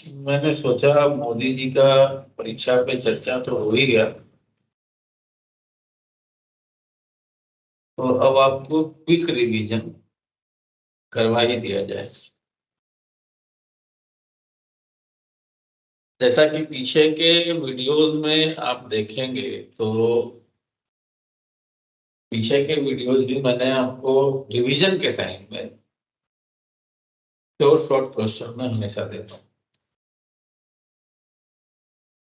मैंने सोचा मोदी जी का परीक्षा पे चर्चा तो हो ही गया, तो अब आपको क्विक रिवीजन करवा ही दिया जाए। जैसा कि पीछे के वीडियोस में आप देखेंगे, तो पीछे के वीडियोस भी मैंने आपको रिवीजन के टाइम में शॉर्ट शॉर्ट क्वेश्चन में हमेशा देता हूँ।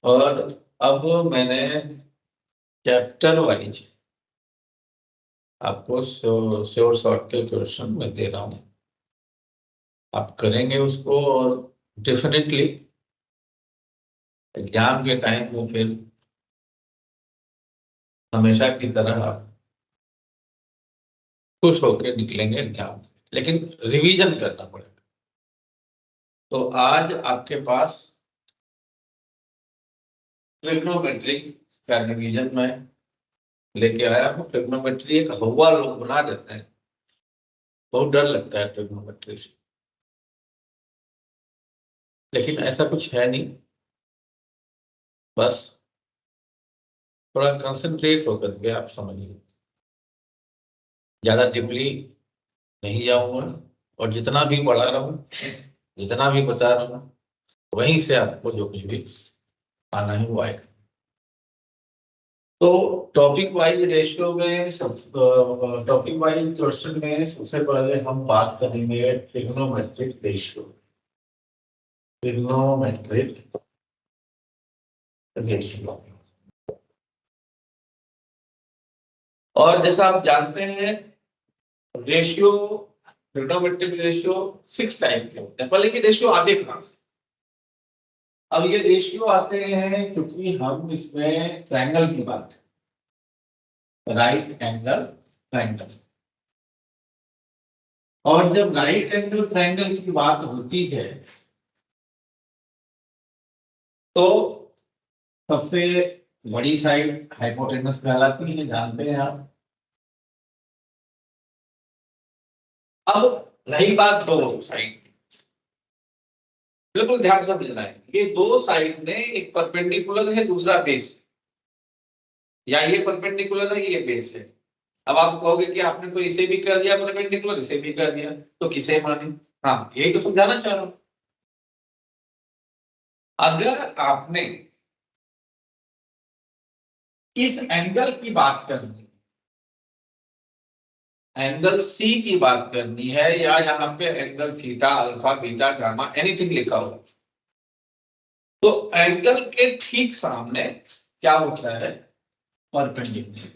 और अब मैंने चैप्टर वाइज आपको श्योर शॉर्ट के क्वेश्चन में दे रहा हूँ। आप करेंगे उसको, और डेफिनेटली एग्जाम के टाइम में फिर हमेशा की तरह आप खुश होकर निकलेंगे एग्जाम। लेकिन रिवीजन करना पड़ेगा। तो आज आपके पास ट्रिग्नोमेट्री का रिवीजन मैं लेके आया हूँ। ट्रिग्नोमेट्री एक हवा लोग बना देते हैं, बहुत डर लगता है ट्रिग्नोमेट्री से, लेकिन ऐसा कुछ है नहीं। बस थोड़ा कंसंट्रेट होकर के आप समझिए। ज्यादा डीपली नहीं जाऊंगा, और जितना भी पढ़ा रहा हूँ, जितना भी बता रहा हूँ, वहीं से आपको जो कुछ भी आना है वो आएगा। तो टॉपिक वाइज रेशियो में सब टॉपिक वाइज क्वेश्चन में सबसे पहले हम बात करेंगे ट्रिग्नोमेट्रिक रेशियो। ट्रिग्नोमेट्रिक रेशियो, और जैसा आप जानते हैं रेशियो, ट्रिग्नोमेट्रिक रेशियो 6 टाइप के होते हैं। पहले ये रेशियो आते कहां से? अब ये रेशियो आते हैं क्योंकि हम इसमें ट्रायंगल की बात है, राइट एंगल ट्रायंगल। और जब राइट एंगल ट्रायंगल की बात होती है तो सबसे बड़ी साइड हाइपोटेनस कहलाती है, जानते हैं आप। अब रही बात दो साइड, बिल्कुल ध्यान से समझना है। ये दो साइड में एक परपेंडिकुलर है, दूसरा बेस, या ये परपेंडिकुलर है, ये बेस है। अब आप कहोगे कि आपने तो इसे भी कर दिया परपेंडिकुलर, इसे भी कर दिया, तो किसे माने? हाँ, यही तो समझाना चाह रहा हूं। अगर आपने इस एंगल की बात करनी, एंगल सी की बात करनी है, या यहाँ पे angle theta, alpha, beta, gamma, anything लिखा हो, तो एंगल के ठीक सामने क्या होता है? परपेंडिकुलर।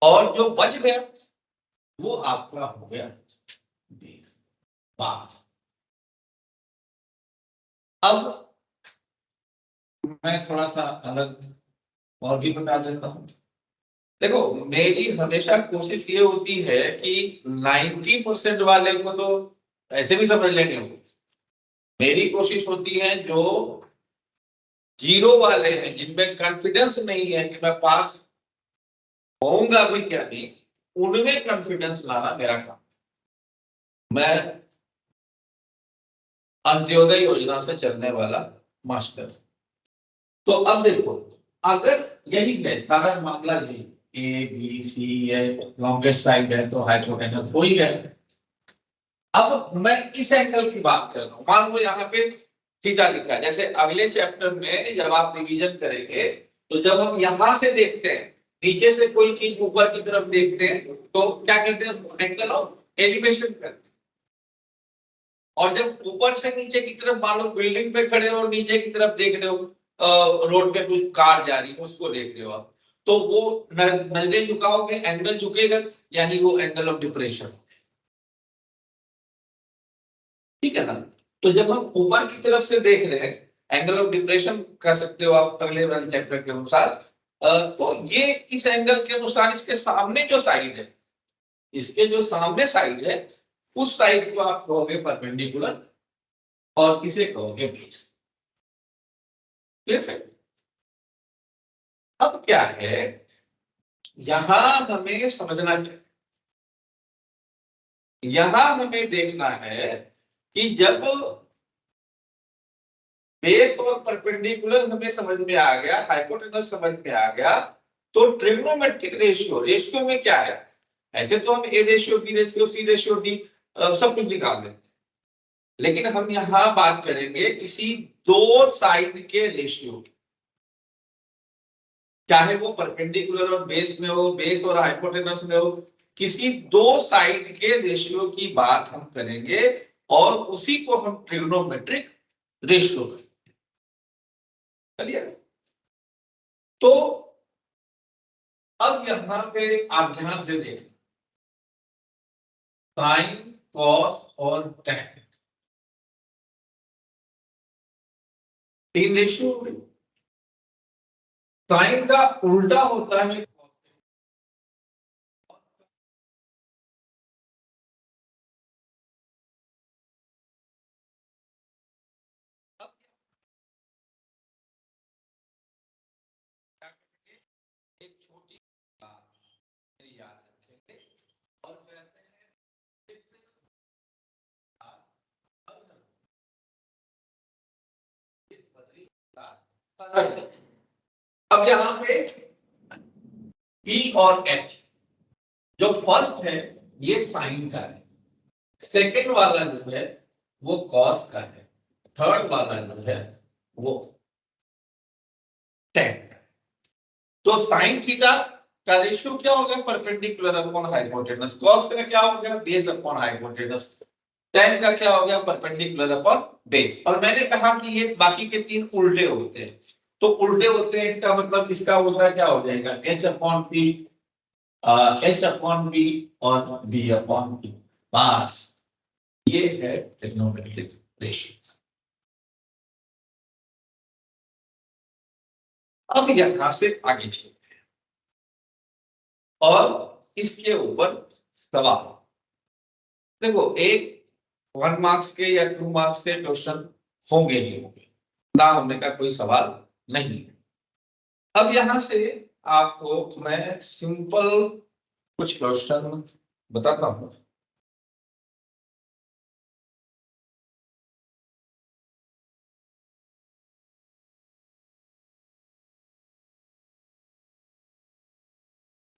और जो बच गया वो आपका हो गया बात। अब मैं थोड़ा सा अलग और भी बता देता हूं। देखो, मेरी हमेशा कोशिश ये होती है कि 90% वाले को तो ऐसे भी समझ लेंगे वो। मेरी कोशिश होती है जो जीरो वाले हैं, जिनमें कॉन्फिडेंस नहीं है कि मैं पास होऊंगा भी क्या नहीं, उनमें कॉन्फिडेंस लाना मेरा काम। मैं अंत्योदय योजना से चलने वाला मास्टर। तो अब देखो, अगर यही है सारा मामला, यही ए बी सी है, लॉन्गेस्ट साइड है तो हाइपोटेनस हो ही गया। अब मैं इस एंगल की बात कर रहा हूं। मान लो यहाँ पे थीटा लिखा है। जैसे अगले चैप्टर में जब आप रिवीजन करेंगे, तो जब हम यहां से देखते हैं, नीचे से कोई चीज ऊपर की तरफ देखते हैं, तो क्या कहते हैं? एंगल ऑफ एलिवेशन करते हैं। और जब ऊपर से नीचे की तरफ, मान लो बिल्डिंग पे खड़े हो और नीचे की तरफ देख रहे हो, रोड पे कोई कार जा रही है उसको देख रहे हो आप, तो वो नजरें झुकाओगे, एंगल झुकेगा, यानी वो एंगल ऑफ डिप्रेशन। ठीक है ना? तो जब हम ऊपर की तरफ से देख रहे हैं, एंगल ऑफ डिप्रेशन कह सकते हो आप अगले वाले चैप्टर के अनुसार। तो ये इस एंगल के अनुसार इसके सामने जो साइड है, इसके जो सामने साइड है, उस साइड को आप कहोगे परपेंडिकुलर, और किसे कहोगे बेस। क्लियर है? अब क्या है, यहां हमें समझना है, यहां हमें देखना है कि जब बेस और परपेंडिकुलर हमें समझ में आ गया, हाइपोटेनस समझ में आ गया, तो ट्रिग्नोमेट्रिक रेशियो, रेशियो में क्या है? ऐसे तो हम A ratio, B ratio, C ratio, D सब कुछ निकाल देंगे, लेकिन हम यहां बात करेंगे किसी दो साइड के रेशियो की, चाहे वो परपेंडिकुलर और बेस में हो, बेस और हाइपोटेनस में हो, किसी दो साइड के रेशियो की बात हम करेंगे और उसी को हम ट्रिग्नोमेट्रिक रेशियो करेंगे। तो अब यहां पे आप ध्यान से देखें, साइन, कॉस और टैन, तीन रेशियो। साइन का उल्टा होता है एक छोटी बात याद रखेंगे और कहते हैं अब यहाँ पे P और H, जो फर्स्ट है ये साइन का है, सेकंड वाला जो है वो कॉस का है, थर्ड वाला जो है वो टेन। तो साइन थीटा का रेशियो क्या हो गया? Perpendicular upon hypotenuse. कॉस का क्या हो गया? Base upon hypotenuse. टेन का क्या हो गया? Perpendicular upon base. और मैंने कहा कि ये बाकी के तीन उल्टे होते हैं, तो उल्टे होते हैं इसका मतलब इसका उल्टा क्या हो जाएगा? H upon P, H upon B और बी अपॉन पी। बस ये है ट्रिग्नोमेट्रिक रेशियो। अब यहां से आगे चलते हैं और इसके ऊपर सवाल। देखो, एक 1 मार्क्स के या 2 मार्क्स के क्वेश्चन होंगे ही होंगे, ना होने का कोई सवाल नहीं है। अब यहां से आपको मैं सिंपल कुछ क्वेश्चन बताता हूं।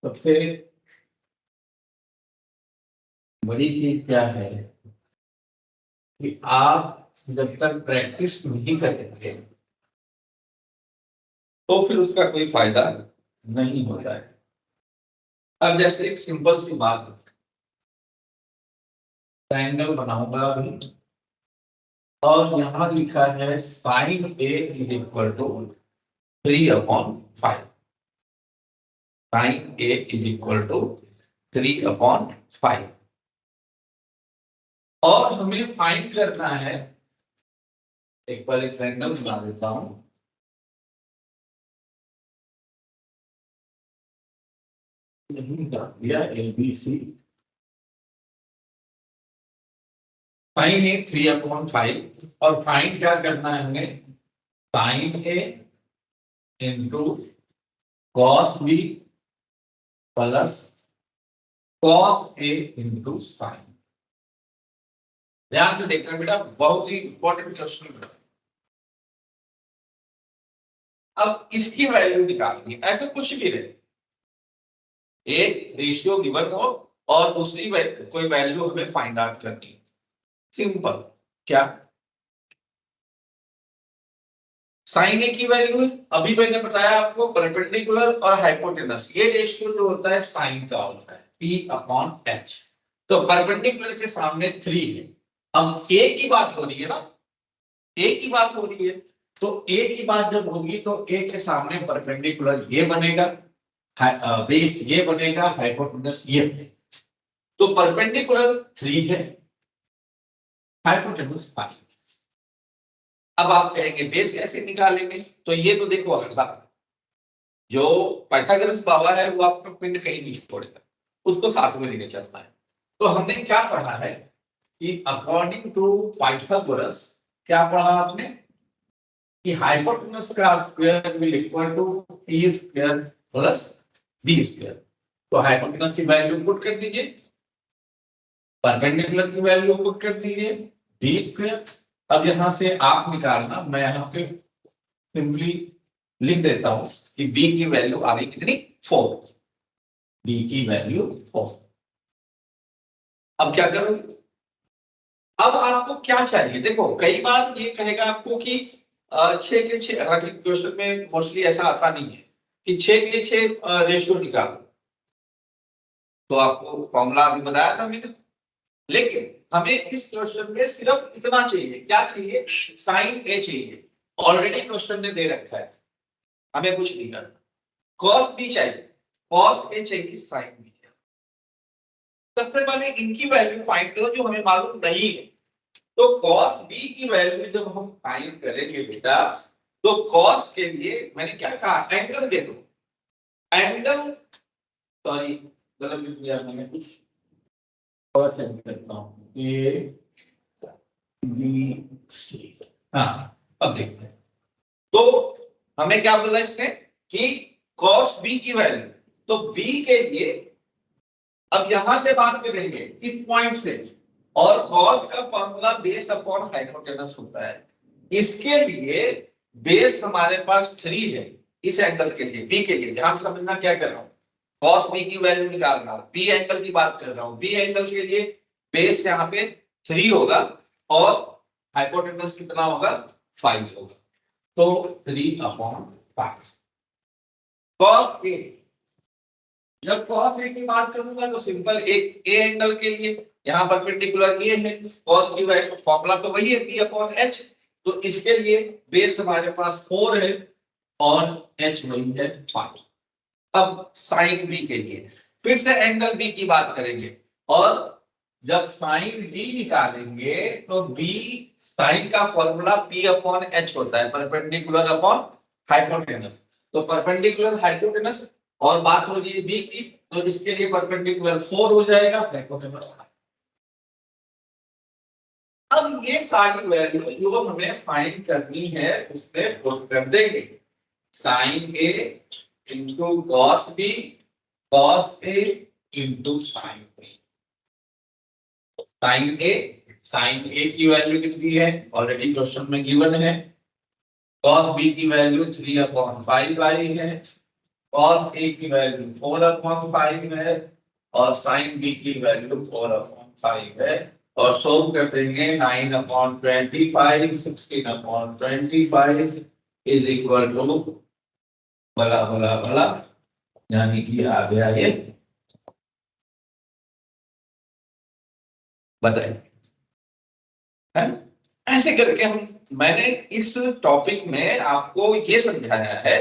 सबसे बड़ी चीज क्या है कि आप जब तक प्रैक्टिस नहीं करेंगे तो फिर उसका कोई फायदा नहीं होता है। अब जैसे एक सिंपल सी बात, ट्रायंगल बनाऊंगा अभी और यहां लिखा है sine A is equal to 3/5। Sine A is equal to 3/5 और हमें फाइंड करना है। एक बार एक ट्रायंगल बना देता हूं। नहीं दिया ABC, साइन ए 3/5 और फाइंड क्या करना है हमें? Sine A into cos B plus cos A into sine. ध्यान से देखना बेटा, बहुत ही इंपॉर्टेंट क्वेश्चन है। अब इसकी वैल्यू निकालनी है, ऐसे कुछ भी रहे, एक रेशियो गिवन हो और दूसरी कोई वैल्यू हमें फाइंड आउट करनी है। सिंपल, क्या साइन ए की वैल्यू है, अभी मैंने बताया आपको परपेंडिकुलर और हाइपोटेनस, ये रेशियो जो होता है साइन का होता है P/H। तो परपेंडिकुलर के सामने 3 है। अब ए की बात हो रही है ना, ए की बात हो रही है, तो ए की बात जब होगी तो ए के सामने परपेंडिकुलर ये बनेगा, बेस ये बनेगा, हाइपोटेनस ये बनेगा। तो परपेंडिकुलर 3 है, हाइपोटेनस 5। अब आप कहेंगे बेस कैसे निकालेंगे? तो ये तो देखो अगला, जो पाइथागोरस बाबा है वो आपको पिंड कहीं नहीं छोड़ेगा, उसको साथ में लेके चलना है। तो हमने क्या पढ़ा है कि अकॉर्डिंग टू पाइथागोरस, क्या पढ़ा आपने कि हाइपोटेनस का square will equal to p square plus b square. तो हाइपोटेनस की वैल्यू पुट कर दीजिए, परपेंडिकुलर की वैल्यू पुट कर दीजिए b स्क्वायर अब यहां से आप निकालना, मैं यहाँ पे सिंपली लिख देता हूं कि बी की वैल्यू आ गई कितनी 4, बी की वैल्यू 4। अब क्या करोगे, अब आपको क्या चाहिए, देखो कई बार ये कहेगा आपको कि 6 के 6, हालांकि क्वेश्चन में मोस्टली ऐसा आता नहीं है कि 6 के 6 रेशियो निकालो, तो आपको फॉर्मूला अभी बताया था मैंने, लेकिन हमें इस क्वेश्चन में सिर्फ इतना चाहिए, क्या चाहिए, साइन ए चाहिए। ऑलरेडी क्वेश्चन ने दे रखा है, हमें कुछ नहीं करना। कॉस बी चाहिए, कॉस ए चाहिए, साइन बी चाहिए। सबसे पहले इनकी वैल्यू फाइंड करो जो हमें मालूम नहीं है। तो cos b की वैल्यू जब हम फाइंड करेंगे बेटा, तो cos के लिए मैंने क्या कहा, एंगल देखो, एंगल, सॉरी गलत लिख दिया मैंने, कुछ और चेंज करता हूं, ए बी सी, हाँ अब देखते हैं। तो हमें क्या बोला इसने कि cos b की वैल्यू, तो b के लिए अब यहां से बात करेंगे इस पॉइंट से, और cos का फॉर्मूला बेस अपॉन हाइपोटेनस होता है। इसके लिए बेस हमारे पास 3 है, इस एंगल के लिए बी के लिए ध्यान समझना क्या कर रहा हूं, cos बी की वैल्यू निकाल रहा हूं, बी एंगल की बात कर रहा हूं, बी एंगल के लिए बेस यहाँ पे 3 होगा और हाइपोटेनस कितना होगा, 5 होगा, तो 3/5 cos ए। जब cos ए की बात करूंगा तो सिंपल एक ए एंगल के लिए यहाँ परपेंडिकुलर ए है, cos की वैल्यू फॉर्मूला तो वही है p/h, तो इसके लिए बेस हमारे पास 4 है और h वही है 5। अब साइन बी के लिए फिर से एंगल बी की बात करेंगे, और जब साइन बी निकालेंगे तो बी साइन का फॉर्मूला p/h होता है, परपेंडिकुलर अपॉन हाइपोटेनस। तो परपेंडिकुलर हाइपोटेनस और बात हो रही है बी की, तो इसके लिए परपेंडिकुलर 4 हो जाएगा, हाइपोटेनस। अब ये सारी वैल्यू जो हमें फाइंड करनी है उसमें पुट कर देंगे, sign A into cos B, cos A into sine B. Sign ए की वैल्यू कितनी है, ऑलरेडी क्वेश्चन में गिवन है, कॉस बी की वैल्यू 3/5 आई है, कॉस ए की वैल्यू 4/5 है, और साइन बी की वैल्यू 4/5 है, और सोल्व कर देंगे 9/25, 16/25 इज इक्वल टू बला बला बला, यानी कि आ गया ये, बताइए है ना? ऐसे करके हम, मैंने इस टॉपिक में आपको ये समझाया है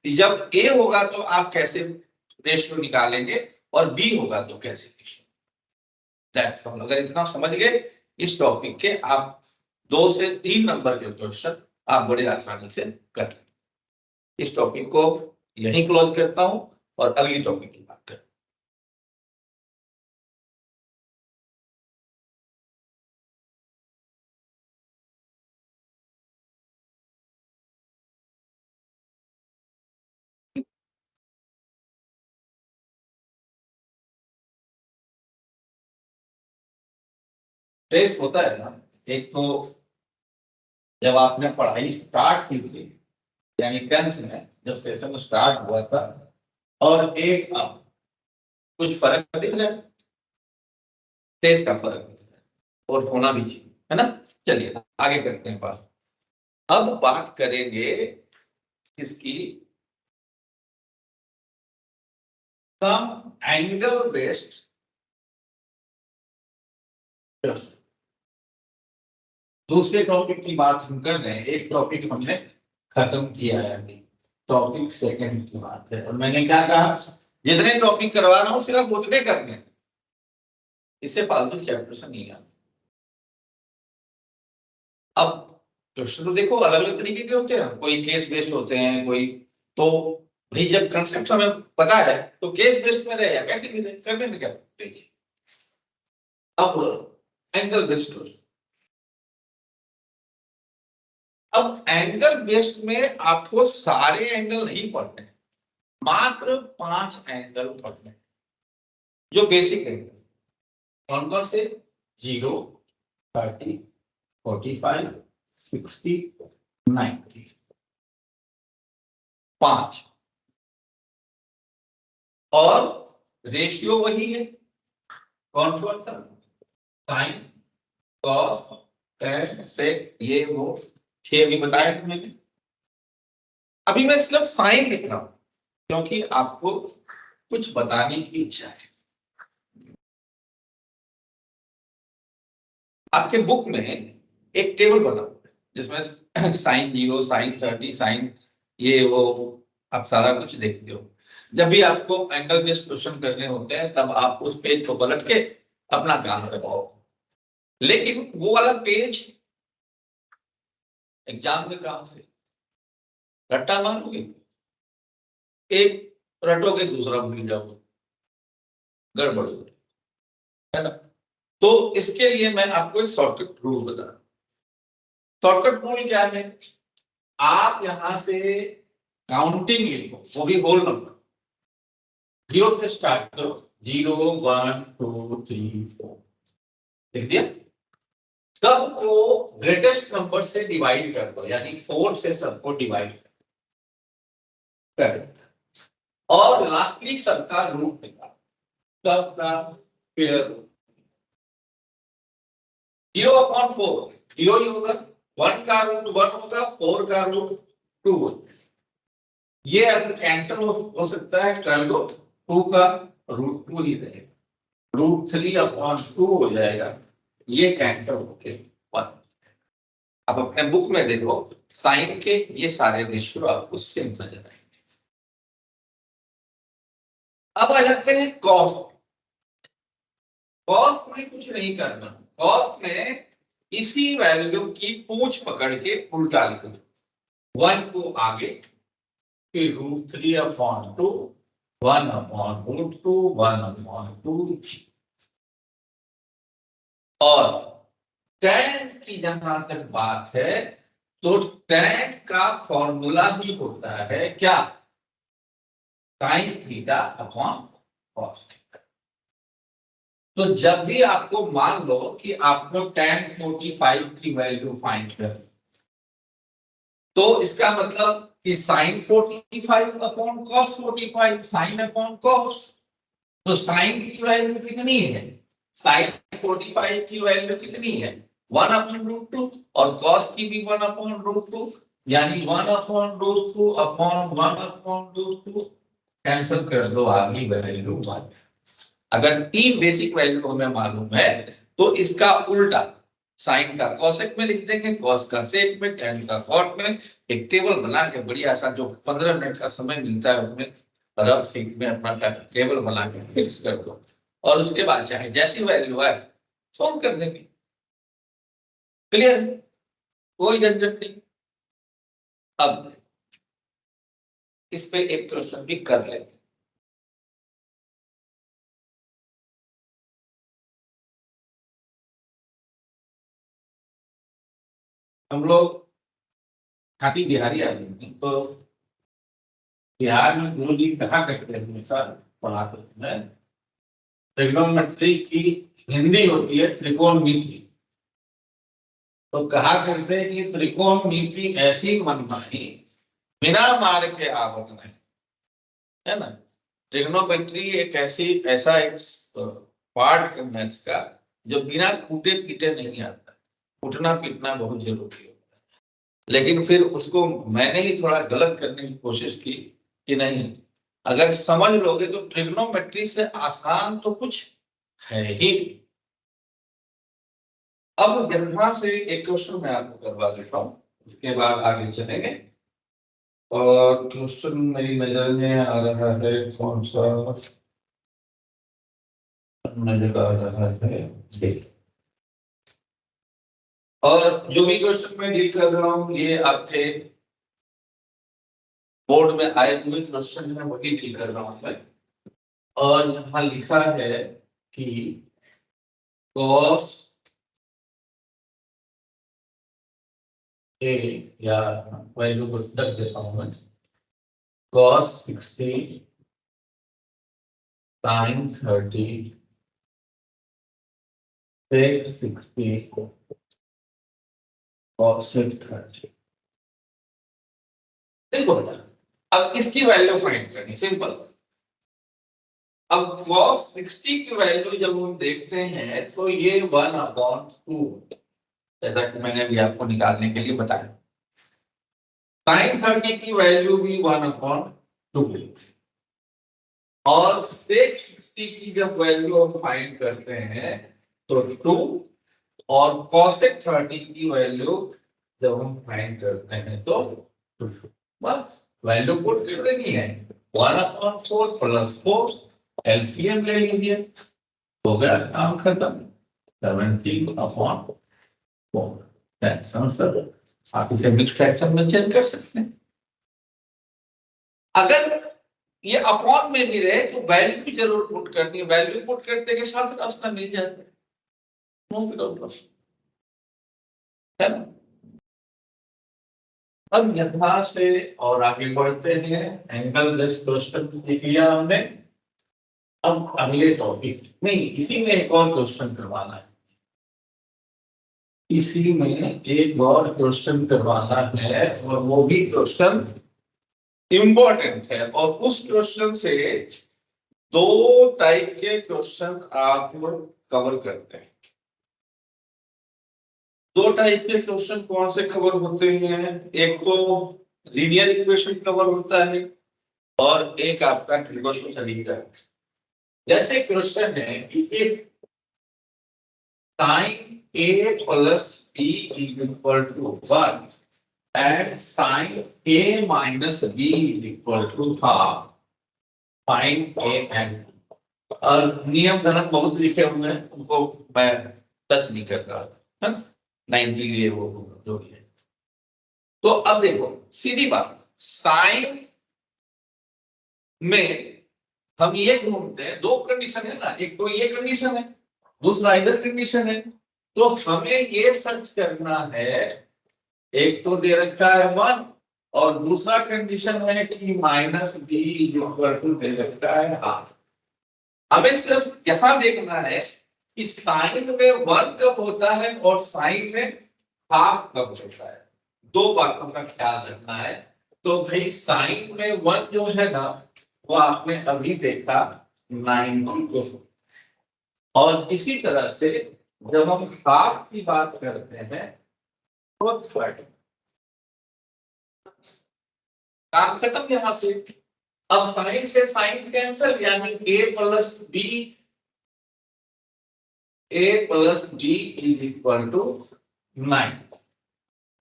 कि जब ए होगा तो आप कैसे रेशियो निकालेंगे और बी होगा तो कैसे रेशियो, दैट्स ऑल। अगर इतना समझ गए इस टॉपिक के, आप 2 से 3 नंबर के क्वेश्चन आप बड़े आसानी से कर लेंगे। इस टॉपिक को यहीं क्लोज करता हूं और अगली टॉपिक की बात करते हैं। स्ट्रेस होता है ना, एक तो जब आपने पढ़ाई स्टार्ट की थी, यानी 10th में जब सेशन स्टार्ट हुआ था, और एक अब कुछ फर्क दिख रहा है, स्ट्रेस का फर्क दिख रहा है, और होना भी चाहिए, है ना। चलिए आगे करते हैं बात। अब बात करेंगे इसकी सम एंगल बेस्ड, दूसरे टॉपिक की बात हम कर रहे हैं, एक टॉपिक हमने खत्म किया है अभी, टॉपिक सेकंड की बात है, और मैंने क्या कहा, जितने टॉपिक करवा रहा हूं सिर्फ उतने करने हैं, इससे फालतू चैप्टर से नहीं आना। अब क्वेश्चन तो देखो अलग अलग तरीके के होते हैं, कोई केस बेस्ड होते हैं, कोई तो, भाई जब कंसेप्ट हमें पता है तो केस बेस्ड में रहे या कैसे भी रहे, करने में क्या फर्क है। अब एंगल बेस्ड, अब एंगल बेस्ड में आपको सारे एंगल नहीं पढ़ने हैं, मात्र 5 एंगल पढ़ने हैं जो बेसिक एंगल। कौन कौन से, 0, 30, 45, 60, 90, 5 और रेशियो वही है, कौन कौन सा, साइन, कॉस, टैन, सेक, ये वो 6 अभी बताया था मैंने। अभी मैं सिर्फ साइन लिख रहा हूं क्योंकि आपको कुछ बताने की इच्छा है। आपके बुक में एक टेबल बना हुआ है जिसमें साइन 0, साइन 30, साइन ये वो आप सारा कुछ देखते हो। जब भी आपको एंगल बेस्ड क्वेश्चन करने होते हैं तब आप उस पेज को पलट के अपना काम करवाओ। लेकिन वो वाला पेज एग्जाम में कहां से रट्टा मारोगे, एक रटोगे दूसरा भूल जाओगे, गड़बड़ हो जाए, है ना। तो इसके लिए मैं आपको एक शॉर्टकट रूल बता रहा हूं। शॉर्टकट रूल क्या है, आप यहां से काउंटिंग लिखो, वो भी होल नंबर, 0 से स्टार्ट करो, 0, 1, 2, 3, 4, लिख दिया। सबको ग्रेटेस्ट नंबर से डिवाइड कर दो, यानी 4 से सबको डिवाइड कर दो और लास्टली सबका रूट निकालो, सबका पेयर रूट 0/4 0 ही होगा, 1 का रूट 1 होगा, 4 का रूट 2 होगा। ये अगर कैंसिल हो सकता है कर लो, 2 का रूट 2 ही रहेगा, √3/2 हो जाएगा, ये कैंसिल होके 1। अब अपने बुक में देखो साइन के ये सारे रेशियो आपको सेम नजर आएंगे। अब आ जाते हैं कॉस। कॉस में कुछ नहीं करना, कॉस में इसी वैल्यू की पूंछ पकड़ के उल्टा लिखो, 1 को आगे, फिर √3/2, 1/√2, 1/2, और tan की जहां तक बात है तो tan का फॉर्मूला भी होता है क्या, sin θ/cos θ। तो जब भी आपको मान लो कि आपको tan 45 की वैल्यू फाइंड कर, तो इसका मतलब कि sin 45/cos 45, sin/cos, तो sin की वैल्यू कितनी है, sin 45 की वैल्यू कितनी है 1/√2 और cos की भी 1/√2, यानी 1/√2/1/√2 कैंसिल कर दो, आगे वैल्यू 1। अगर 3 बेसिक वैल्यू हमें मालूम है तो इसका उल्टा साइन का कॉसेक में लिख देंगे, कॉस का सेक में, टैन का कॉट में, एक टेबल बना के बढ़िया सा, जो 15 मिनट का समय मिलता है उसमें रफ शीट में अपना टेबल बना के फिक्स कर दो और उसके बाद चाहे जैसी वैल्यू आए सोल्व कर देंगे। क्लियर, कोई झंझट नहीं। अब इस पे एक क्वेश्चन भी कर लेते हैं। हम लोग खाटी बिहारी आदमी हैं, तो बिहार में गुरु जी कहा करते हैं, हमेशा पढ़ाते हैं, ट्रिग्नोमेट्री की हिंदी होती है त्रिकोणमिति। तो कहा करते हैं कि त्रिकोणमिति ऐसी मनमानी बिना मार के आवत नहीं, है ना। ट्रिग्नोमेट्री एक ऐसा एक पार्ट है मैथ्स का जो बिना कूटे पीटे नहीं आता, कूटना पीटना बहुत जरूरी है। लेकिन फिर उसको मैंने ही थोड़ा गलत करने की कोशिश की कि नहीं, अगर समझ लोगे तो ट्रिग्नोमेट्री से आसान तो कुछ है ही। अब यहां से एक क्वेश्चन मैं आपको करवा देता हूं, उसके बाद आगे चलेंगे। और क्वेश्चन मेरी नजर में आ रहा है, कौन सा नजर आ रहा है, देख। और जो भी क्वेश्चन मैं डील कर रहा हूँ ये आपके बोर्ड में आए हुए क्वेश्चन है, वही डील कर रहा हूँ मैं। और यहाँ लिखा है कि cos a, या वैल्यू को रख देता हूँ मैं, cos 60, sin 30, sec 60, cosec 30। देखो बेटा, अब इसकी वैल्यू फाइंड करनी सिंपल। अब cos 60 की वैल्यू जब हम देखते हैं तो ये 1/2, जैसा कि मैंने अभी आपको निकालने के लिए बताया। sin 30 की वैल्यू भी 1/2 और sec 60 की जब वैल्यू हम फाइंड करते हैं तो 2, और cosec 30 की वैल्यू जब हम फाइंड करते हैं तो 2। बस वैल्यू पुट कर देनी है, 1/4 प्लस 4, एलसीएम ले लीजिए, हो गया काम खत्म। 17/4, दैट्स आंसर। आप इसे मिक्स्ड फ्रैक्शन में चेंज कर सकते हैं। अगर ये अपॉन में भी रहे तो वैल्यू जरूर पुट करनी है, वैल्यू पुट करते के साथ रास्ता मिल जाता है, नो प्रॉब्लम, है ना। अब यहां से और आगे बढ़ते हैं, एंगल बेस्ड क्वेश्चन सीख लिया हमने। अब अगले टॉपिक नहीं, इसी में एक और क्वेश्चन करवाना है, इसी में एक और क्वेश्चन करवाना है, और वो भी क्वेश्चन इंपॉर्टेंट है। और उस क्वेश्चन से 2 टाइप के क्वेश्चन आप कवर करते हैं। 2 टाइप के क्वेश्चन कौन से कवर होते हैं? एक तो लीनियर इक्वेशन कवर होता है और एक आपका ट्रिगोनोमेट्री का। जैसे क्वेश्चन है कि if sin a plus b is equal to 1 and sin a minus b is equal to half, find a and b। और नियम गणक बहुत लिखे हुए हैं, उनको मैं टच नहीं कर रहा, है ना, 90 ये वो जो भी है। तो अब देखो सीधी बात, साइन में हम ये ढूंढते हैं, 2 कंडीशन है ना, एक तो ये कंडीशन है, दूसरा इधर कंडीशन है। तो हमें ये सर्च करना है, एक तो दे रखा है 1 और दूसरा कंडीशन है कि माइनस बी इक्वल टू दे रखा है हाफ। हमें सिर्फ यहां देखना है कि साइन में 1 कब होता है और साइन में हाफ कब होता है, 2 बातों का ख्याल रखना है। तो भाई साइन में 1 जो है ना, वो आपने अभी देखा 90 को, और इसी तरह से जब हम हाफ की बात करते हैं तो 30। काम खत्म यहां से। अब साइन से साइन कैंसिल, यानी a+b is equal to 9।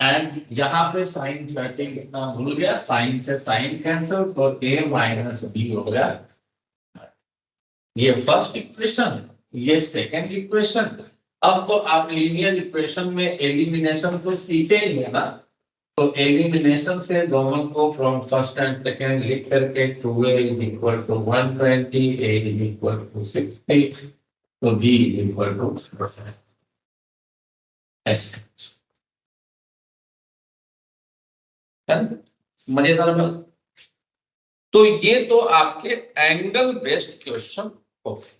And यहाँ पे साइन 30 कितना भूल गया, साइन से साइन कैंसिल, तो a माइनस बी हो गया। ये फर्स्ट इक्वेशन, ये सेकंड इक्वेशन। अब तो आप लीनियर इक्वेशन में एलिमिनेशन तो सीखे ही है ना, तो एलिमिनेशन से दोनों को फ्रॉम फर्स्ट एंड सेकंड लिख करके 2a is equal to 120, a is equal to 60, तो b इज इक्वल टू ऐसे। मजेदार में, तो ये तो आपके एंगल बेस्ड क्वेश्चन हो गए।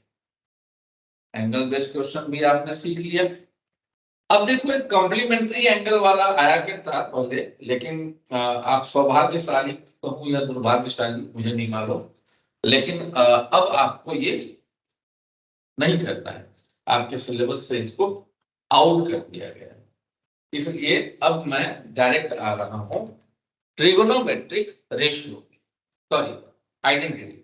एंगल बेस्ड क्वेश्चन भी आपने सीख लिया। अब देखो एक कॉम्प्लीमेंट्री एंगल वाला आया करता पहले, लेकिन आप सौभाग्यशाली कहूं या दुर्भाग्यशाली मुझे नहीं मालूम, लेकिन अब आपको ये नहीं करना है, आपके सिलेबस से इसको आउट कर दिया गया है। इसलिए अब मैं डायरेक्ट आ रहा हूं ट्रिगोनोमेट्रिक रेशियो, सॉरी आइडेंटिटी।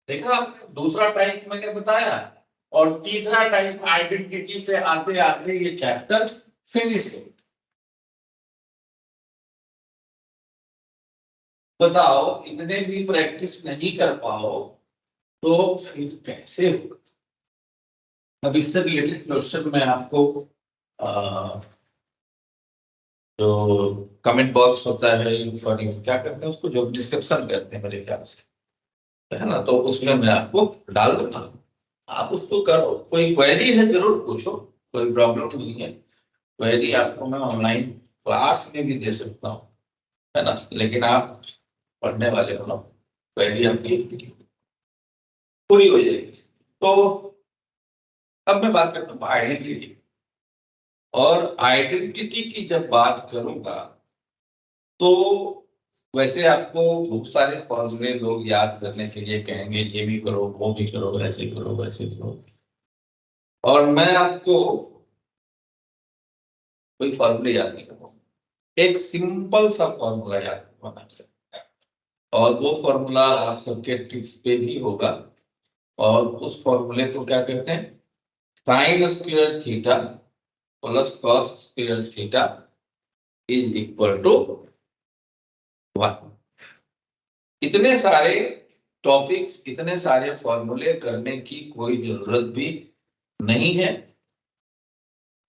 देखा आपने, दूसरा टाइप मैंने बताया, और तीसरा टाइप आइडेंटिटी पे आते आते ये चैप्टर फिनिश हो। बताओ, इतने भी प्रैक्टिस नहीं कर पाओ तो फिर कैसे होगा? अब इससे रिलेटेड क्वेश्चन मैं आपको जो कमेंट बॉक्स होता है, सॉरी क्या करते हैं उसको, जो डिस्क्रिप्शन करते हैं मेरे ख्याल से, है ना, तो उसमें मैं आपको डाल दूंगा, आप उसको करो। कोई क्वेरी है जरूर पूछो, कोई प्रॉब्लम नहीं है। क्वेरी आपको मैं ऑनलाइन क्लास में भी दे सकता हूँ, है ना, लेकिन आप पढ़ने वाले हो ना, क्वेरी आपकी पूरी हो जाएगी। तो अब मैं बात करता हूँ आइडेंटिटी। और आइडेंटिटी की जब बात करूंगा तो वैसे आपको बहुत सारे फॉर्मूले लोग याद करने के लिए कहेंगे, ये भी करो, वो भी करो, ऐसे करो, वैसे करो, और मैं आपको कोई फॉर्मूले याद नहीं करूंगा, एक सिंपल सा फॉर्मूला याद करवाना है, और वो फॉर्मूला आप सबके टिप्स पे भी होगा। और उस फॉर्मूले को क्या कहते हैं? Sine square theta plus cos square theta is equal to 1। इतने सारे टॉपिक्स, इतने सारे फॉर्मूले करने की कोई जरूरत भी नहीं है।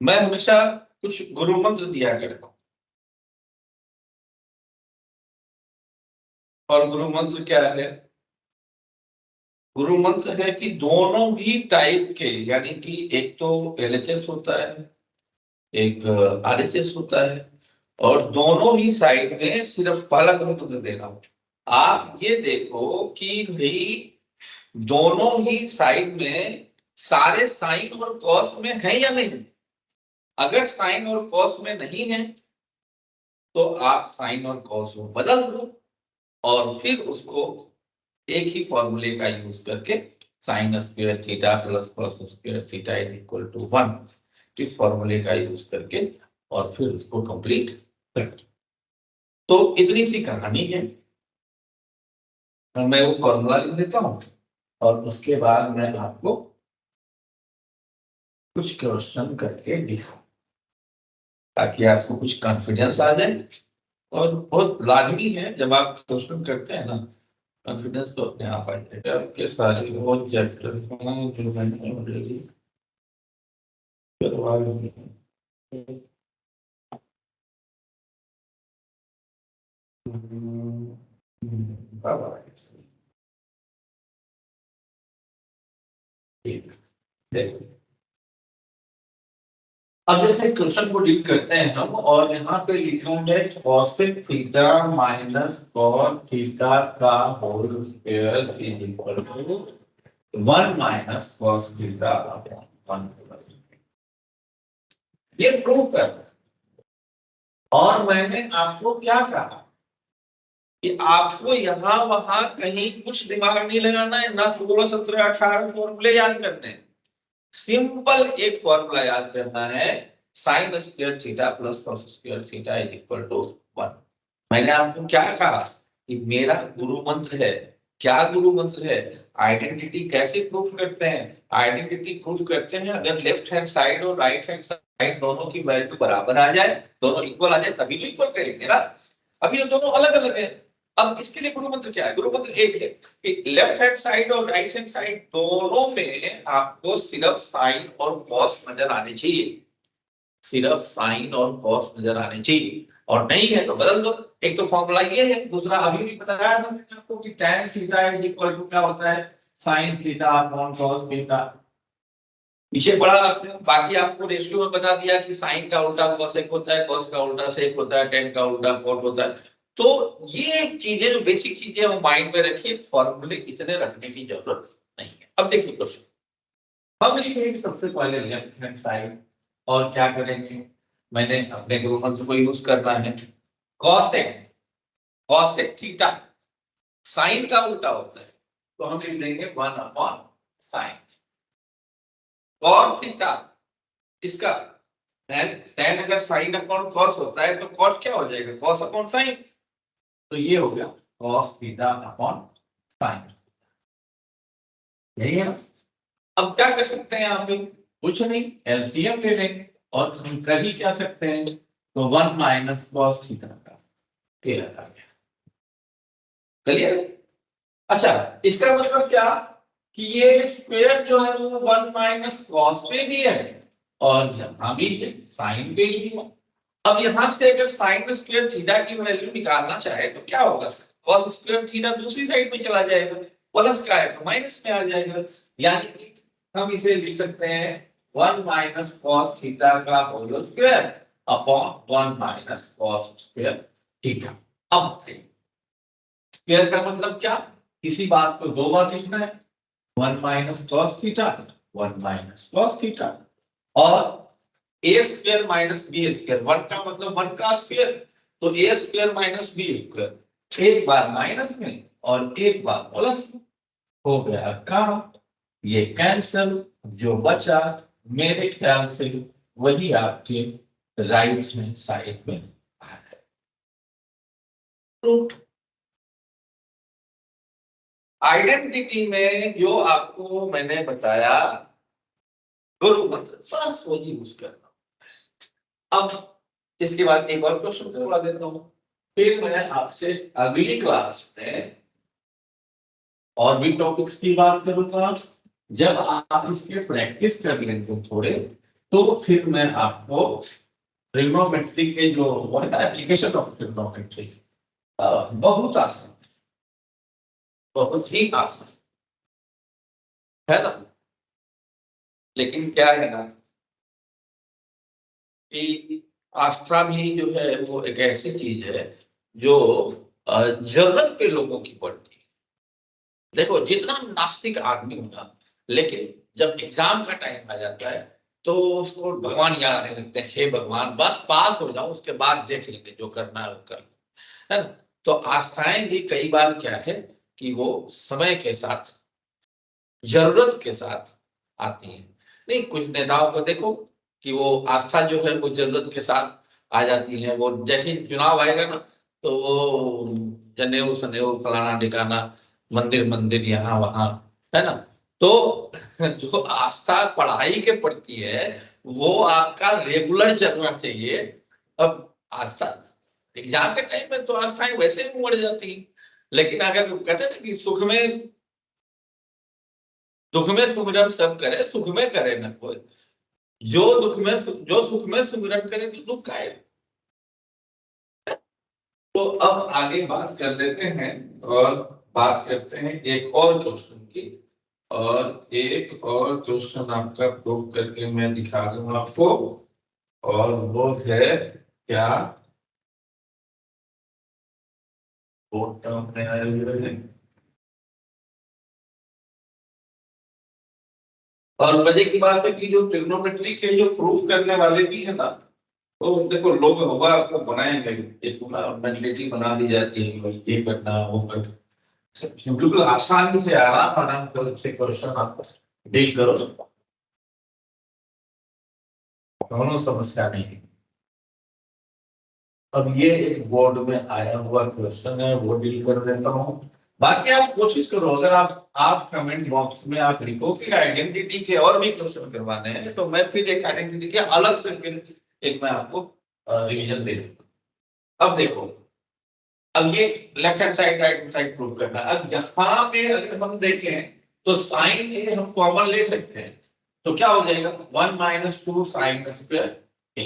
मैं हमेशा कुछ गुरु मंत्र दिया करता हूं, और गुरु मंत्र क्या है? गुरु मंत्र है कि दोनों ही टाइप के, यानी कि एक तो एलएचएस होता है, एक आरएचएस होता है, और दोनों ही साइड में सिर्फ पहला गुरु मंत्र देना हो। आप ये देखो कि भाई दोनों ही साइड में सारे साइन और कॉस में है या नहीं। अगर साइन और कॉस में नहीं है तो आप साइन और कॉस को बदल दो, और फिर उसको एक ही फॉर्मूले का यूज करके sine square theta plus cos square theta is equal to 1, इस फॉर्मूले का यूज करके और फिर उसको कंप्लीट कर दो। तो इतनी सी कहानी है। मैं उस फॉर्मूला लिख देता हूं, और उसके बाद मैं आपको कुछ क्वेश्चन करके दिखाऊं, ताकि आपको कुछ कॉन्फिडेंस आ जाए। और बहुत लाजमी है, जब आप क्वेश्चन करते हैं ना, कॉन्फिडेंस तो अपने आप आ जाएगा। आपके सारे वो चैप्टर जो मैंने ऑलरेडी करवा लिए हैं। ठीक, देखो, अब जैसे क्वेश्चन को डील करते हैं हम, और यहाँ पे लिखा है cosec theta minus cos theta का whole square is equal to 1 minus cos theta upon 1। ये प्रूव कर, और मैंने आपको क्या कहा कि आपको यहाँ वहां कहीं कुछ दिमाग नहीं लगाना है, ना 16 17 18 फॉर्मूले याद करने हैं। सिंपल एक फॉर्मूला याद करना है, sine square theta plus cos square theta is equal to 1। मैंने आपको क्या कहा कि मेरा गुरु मंत्र है। क्या गुरु मंत्र है? आइडेंटिटी कैसे प्रूफ करते हैं? आइडेंटिटी प्रूफ करते हैं अगर लेफ्ट हैंड साइड और राइट हैंड साइड दोनों की वैल्यू बराबर आ जाए, दोनों इक्वल आ जाए, तभी तो इक्वल करेंगे ना। अभी ये दोनों अलग अलग है। अब इसके लिए गुरु मंत्र क्या है? गुरु मंत्र एक है कि लेफ्ट हैंड साइड और राइट हैंड साइड दोनों में आपको सिर्फ साइन और कॉस नजर आने चाहिए, सिर्फ साइन और कॉस नजर आने चाहिए, और नहीं है तो बदल दो। एक तो फॉर्मूला ये है, दूसरा अभी भी बताया था मैंने आपको कि tan theta is equal to क्या होता है? sin theta upon cos theta. पीछे पढ़ा आपने, बाकी आपको रेशियो में बता दिया कि साइन का उल्टा cosec होता है, cos का उल्टा sec होता है, tan का उल्टा cot होता है। तो ये चीजें जो बेसिक चीजें वो माइंड में रखिए, फॉर्मूले इतने रखने की जरूरत नहीं है। अब देखिए क्वेश्चन, हम लिखेंगे सबसे पहले लेफ्ट हैंड साइड, और क्या करेंगे? मैंने अपने गुरु मंत्र को यूज करना है। cosec, cosec थीटा साइन का उल्टा होता है, तो हम लिख देंगे 1 अपॉन साइन। cot थीटा किसका? tan अगर साइन अपॉन cos होता है तो cot क्या हो जाएगा? cos upon sine. तो ये हो गया cos थीटा अपॉन साइन, यही है ना। अब क्या कर सकते हैं आप लोग? कुछ नहीं, एलसीएम ले लेंगे, और हम कर ही क्या सकते हैं? तो 1 माइनस cos थीटा का ये आ गया। क्लियर? अच्छा, इसका मतलब क्या कि ये स्क्वायर जो है वो 1 माइनस कॉस पे भी है, और यहाँ भी है, साइन पे भी है। अब यहाँ से अगर साइन स्क्वायर थीटा की वैल्यू निकालना चाहे तो क्या होगा? कॉस स्क्वायर थीटा दूसरी साइड में चला जाएगा, प्लस का है तो माइनस में आ जाएगा। यानी कि हम इसे लिख सकते हैं 1 माइनस कॉस थीटा का whole square upon 1 minus cos square theta. अब स्क्वायर का मतलब क्या? किसी बात को दो बार लिखना है, 1 minus cos theta, 1 minus cos theta. और ए स्क्वायर माइनस बी स्क्वायर, वर्ग का मतलब वर्ग का स्क्वायर, तो ए स्क्वायर माइनस बी स्क्वायर, एक बार माइनस में और एक बार प्लस, हो गया काम, ये कैंसल, जो बचा मेरे ख्याल से वही आपके राइट हैंड साइड में आ है। रूट आइडेंटिटी में जो आपको मैंने बताया गुरु मंत्र, बस वही यूज करना। अब इसके बाद एक और क्वेश्चन करवा देता हूं, फिर मैं आपसे अगली क्लास में और भी टॉपिक्स की बात करूंगा। जब आप इसके प्रैक्टिस कर लेंगे थोड़े, तो फिर मैं आपको ट्रिग्नोमेट्री के जो एप्लीकेशन ऑफ ट्रिग्नोमेट्री बहुत आसान, बहुत ही आसान है ना। लेकिन क्या है ना कि आस्था भी जो है वो एक ऐसी चीज है जो जरूरत पे लोगों की पड़ती है। देखो जितना नास्तिक आदमी होगा, लेकिन जब एग्जाम का टाइम आ जाता है तो उसको भगवान याद आने लगते हैं, हे भगवान बस पास हो जाओ, उसके बाद देख लेंगे जो करना है वो कर लो, है ना। तो आस्थाएं भी कई बार क्या है कि वो समय के साथ, जरूरत के साथ आती है। नहीं, कुछ नेताओं को देखो कि वो आस्था जो है वो जरूरत के साथ आ जाती है। वो जैसे ही चुनाव आएगा ना, तो वो जनेऊ सनेऊ फलाना ढिकाना, मंदिर मंदिर यहाँ वहां, है ना। तो जो आस्था पढ़ाई के प्रति है वो आपका रेगुलर चलना चाहिए। अब आस्था एग्जाम के टाइम में तो आस्थाएं वैसे भी बढ़ जाती हैं, लेकिन अगर कहते हैं ना कि सुख में दुख में सुमिरन सब करे, सुख में करे न कोई, जो दुख में जो सुख में सुमिरन करे तो दुख का है। तो अब आगे बात कर लेते हैं और बात करते हैं एक और क्वेश्चन की। और एक और क्वेश्चन आपका प्रूव करके मैं दिखा दूंगा आपको, और वो है क्या, बोर्ड टर्म में आए हुए हैं। और मजे की बात है कि जो ट्रिग्नोमेट्री के जो प्रूव करने वाले भी है ना, तो देखो लोग होगा आपको बनाएंगे, एक पूरा मेंटलिटी बना दी जाती है कि भाई ये करना वो करना, बिल्कुल आसानी से आराम आराम कर से क्वेश्चन आप डील करो, दोनों समस्या नहीं है। अब ये एक बोर्ड में आया हुआ क्वेश्चन है, वो डील कर देता हूँ। बाकी आप कोशिश करो, अगर आप कमेंट बॉक्स में आप लिखो कि आइडेंटिटी के और भी क्वेश्चन करवाने हैं, तो मैं फिर एक आइडेंटिटी के अलग से फिर एक मैं आपको रिवीजन दे दूंगा। अब देखो, अब ये left hand side right hand side prove करना है। अब यहाँ पे अगर हम देखें तो साइन ए हम कॉमन ले सकते हैं, तो क्या हो जाएगा 1 माइनस 2 साइन स्क्वायर ए।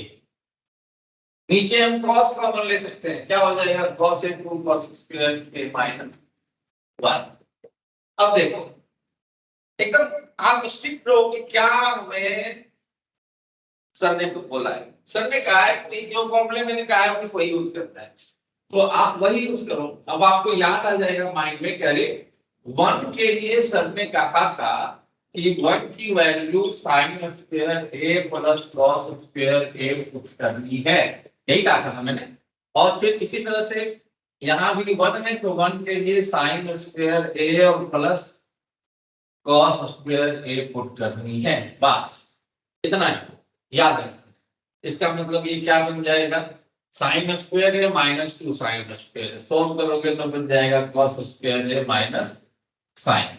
नीचे हम कॉस कॉमन ले सकते हैं, क्या हो जाएगा cos A 2 cos square A minus 1। अब देखो एकदम आप स्ट्रिक्ट रहो कि क्या हमें सर ने तो बोला है, सर ने कहा है कि जो फॉर्मूले मैंने कहा है उसको वही यूज करना है, तो आप वही यूज करो। अब आपको याद आ जाएगा माइंड में, करे 1 के लिए सर ने कहा था कि 1 की वैल्यू साइन स्क्वायर ए प्लस कॉस स्क्वायर ए पुट करनी है, यही कहा था ना मैंने। और फिर इसी तरह से यहाँ भी 1 है तो 1 के लिए साइन स्क्वायर ए और प्लस कॉस स्क्वायर ए पुट करनी है, बस इतना ही याद है। इसका मतलब ये क्या बन जाएगा, साइन स्क्वायर है माइनस 2 साइन स्क्वायर, सोल्व करोगे तो बन जाएगा कॉस स्क्वायर है माइनस साइन।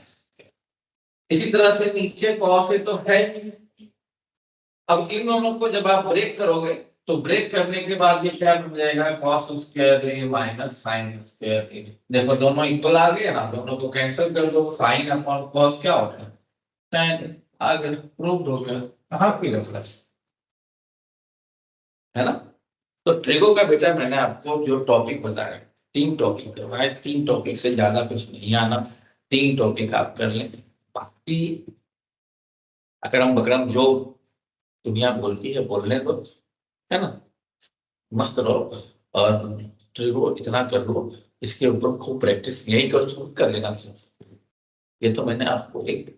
इसी तरह से नीचे कॉस है तो है। अब इन दोनों को जब आप ब्रेक करोगे तो ब्रेक करने के बाद ये क्या बन जाएगा कॉस स्क्वायर ए माइनस साइन स्क्वायर ए। देखो दोनों इक्वल आ गए ना, दोनों को कैंसिल कर दो, साइन अपॉन कॉस क्या होता है tan, आ गया, प्रूव्ड हो गया। कहाँ पे प्लस, है ना। तो ट्रिगो का बेटा मैंने आपको जो टॉपिक बताया, 3 टॉपिक करवाए, 3 टॉपिक से ज्यादा कुछ नहीं आना, 3 टॉपिक आप कर लें, बाकी अकड़म बकड़म जो दुनिया बोलती है बोलने दो, है ना, मस्त रहो। और ट्रिगो इतना कर लो, इसके ऊपर खूब प्रैक्टिस यही कर लेना सिर्फ। ये तो मैंने आपको एक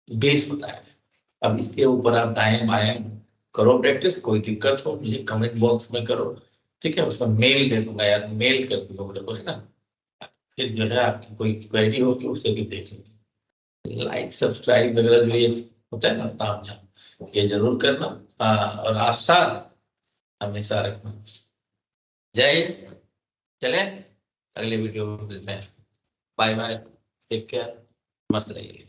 बेस बताया है, अब इसके ऊपर आप दाएं बाएं करो प्रैक्टिस, कोई दिक्कत हो मुझे कमेंट बॉक्स में करो, ठीक है, उसका मेल दे दूंगा यार, मेल कर दूंगा मेरे को, है ना। फिर जो है आपकी कोई क्वेरी होगी उसे भी देख लेंगे। लाइक सब्सक्राइब वगैरह जो ये होता है ना ताम झाम, ये जरूर करना। हाँ, और आस्था हमेशा रखना। जय हिंद। चले अगले वीडियो में मिलते हैं। बाय बाय, टेक केयर, मस्त रहिए।